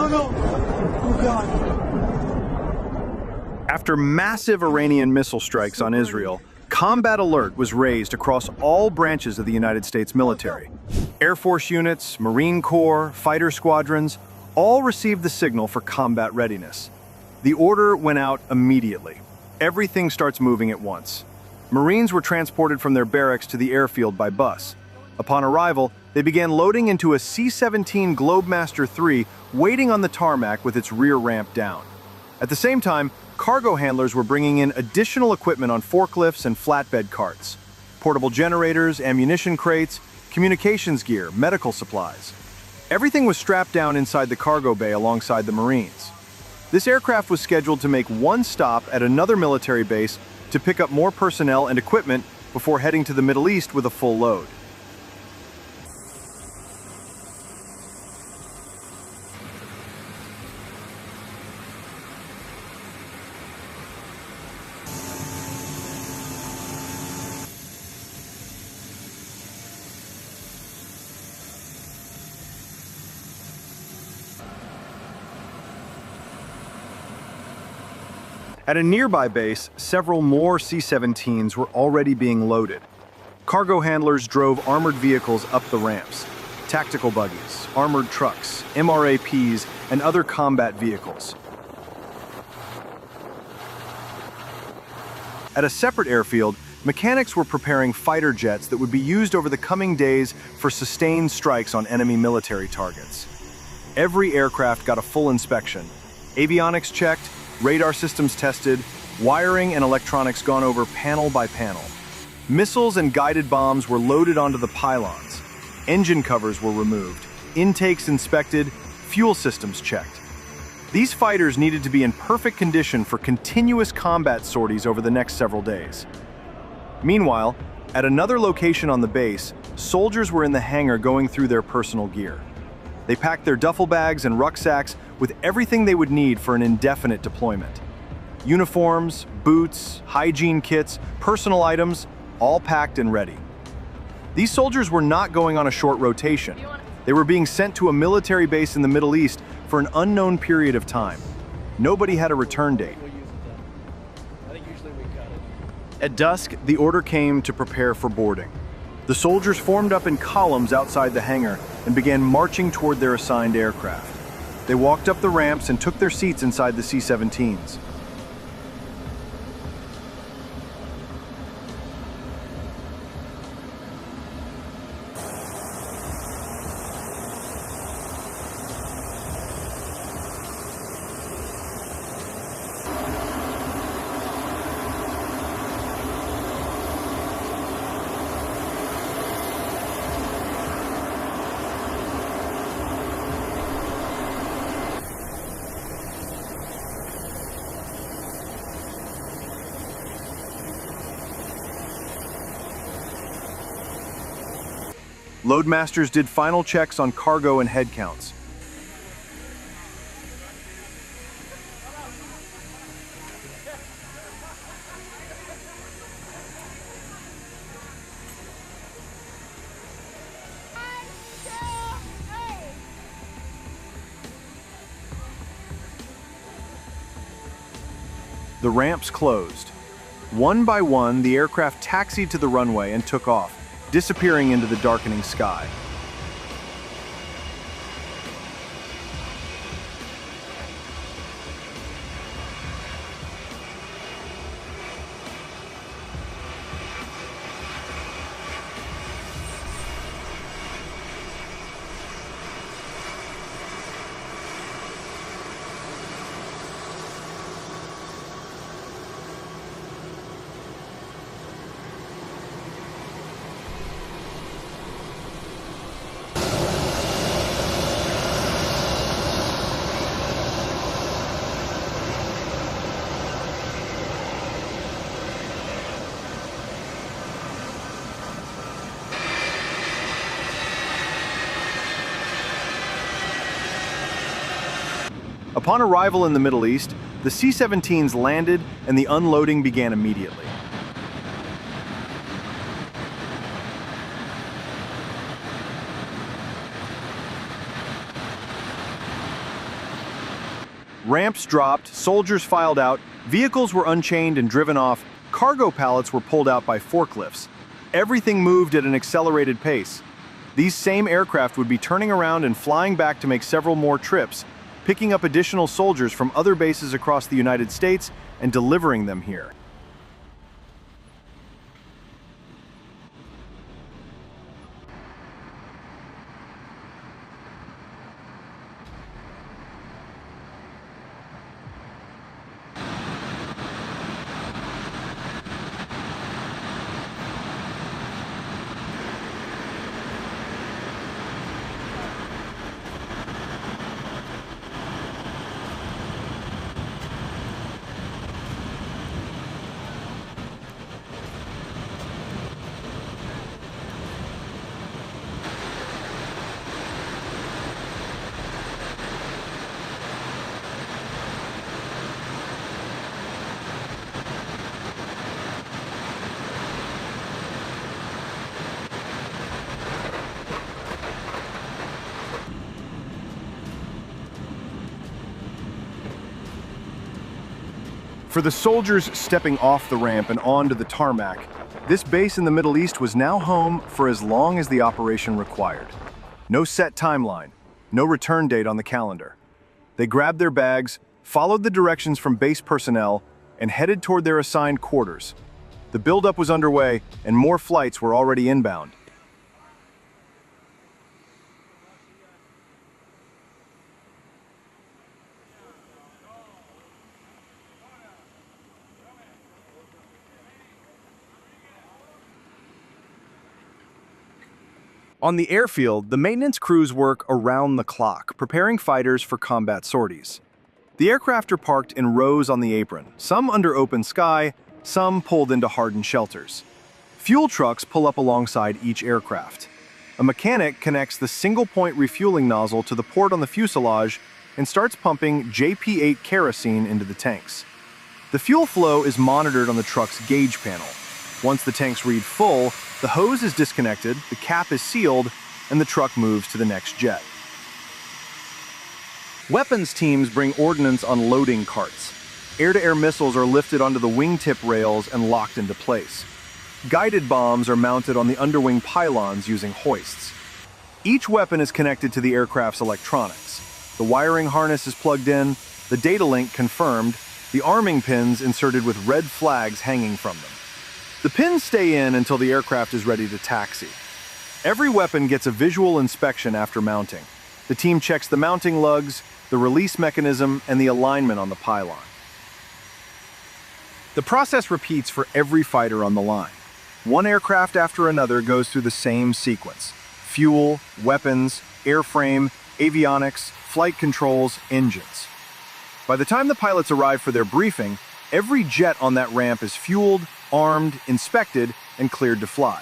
no. Oh, God. After massive Iranian missile strikes on Israel, combat alert was raised across all branches of the United States military. Air Force units, Marine Corps, fighter squadrons, all received the signal for combat readiness. The order went out immediately. Everything starts moving at once. Marines were transported from their barracks to the airfield by bus. Upon arrival, they began loading into a C-17 Globemaster III waiting on the tarmac with its rear ramp down. At the same time, cargo handlers were bringing in additional equipment on forklifts and flatbed carts. Portable generators, ammunition crates, communications gear, medical supplies. Everything was strapped down inside the cargo bay alongside the Marines. This aircraft was scheduled to make one stop at another military base to pick up more personnel and equipment before heading to the Middle East with a full load. At a nearby base, several more C-17s were already being loaded. Cargo handlers drove armored vehicles up the ramps, tactical buggies, armored trucks, MRAPs, and other combat vehicles. At a separate airfield, mechanics were preparing fighter jets that would be used over the coming days for sustained strikes on enemy military targets. Every aircraft got a full inspection, avionics checked, radar systems tested, wiring and electronics gone over panel by panel. Missiles and guided bombs were loaded onto the pylons. Engine covers were removed, intakes inspected, fuel systems checked. These fighters needed to be in perfect condition for continuous combat sorties over the next several days. Meanwhile, at another location on the base, soldiers were in the hangar going through their personal gear. They packed their duffel bags and rucksacks with everything they would need for an indefinite deployment. Uniforms, boots, hygiene kits, personal items, all packed and ready. These soldiers were not going on a short rotation. They were being sent to a military base in the Middle East for an unknown period of time. Nobody had a return date. At dusk, the order came to prepare for boarding. The soldiers formed up in columns outside the hangar and began marching toward their assigned aircraft. They walked up the ramps and took their seats inside the C-17s. Loadmasters did final checks on cargo and head counts. The ramps closed. One by one, the aircraft taxied to the runway and took off, disappearing into the darkening sky. Upon arrival in the Middle East, the C-17s landed and the unloading began immediately. Ramps dropped, soldiers filed out, vehicles were unchained and driven off, cargo pallets were pulled out by forklifts. Everything moved at an accelerated pace. These same aircraft would be turning around and flying back to make several more trips, picking up additional soldiers from other bases across the United States and delivering them here. For the soldiers stepping off the ramp and onto the tarmac, this base in the Middle East was now home for as long as the operation required. No set timeline, no return date on the calendar. They grabbed their bags, followed the directions from base personnel, and headed toward their assigned quarters. The buildup was underway, and more flights were already inbound. On the airfield, the maintenance crews work around the clock, preparing fighters for combat sorties. The aircraft are parked in rows on the apron, some under open sky, some pulled into hardened shelters. Fuel trucks pull up alongside each aircraft. A mechanic connects the single-point refueling nozzle to the port on the fuselage and starts pumping JP-8 kerosene into the tanks. The fuel flow is monitored on the truck's gauge panel. Once the tanks read full, the hose is disconnected, the cap is sealed, and the truck moves to the next jet. Weapons teams bring ordnance on loading carts. Air-to-air missiles are lifted onto the wingtip rails and locked into place. Guided bombs are mounted on the underwing pylons using hoists. Each weapon is connected to the aircraft's electronics. The wiring harness is plugged in, the data link confirmed, the arming pins inserted with red flags hanging from them. The pins stay in until the aircraft is ready to taxi. Every weapon gets a visual inspection after mounting. The team checks the mounting lugs, the release mechanism, and the alignment on the pylon. The process repeats for every fighter on the line. One aircraft after another goes through the same sequence: fuel, weapons, airframe, avionics, flight controls, engines. By the time the pilots arrive for their briefing, every jet on that ramp is fueled, armed, inspected, and cleared to fly.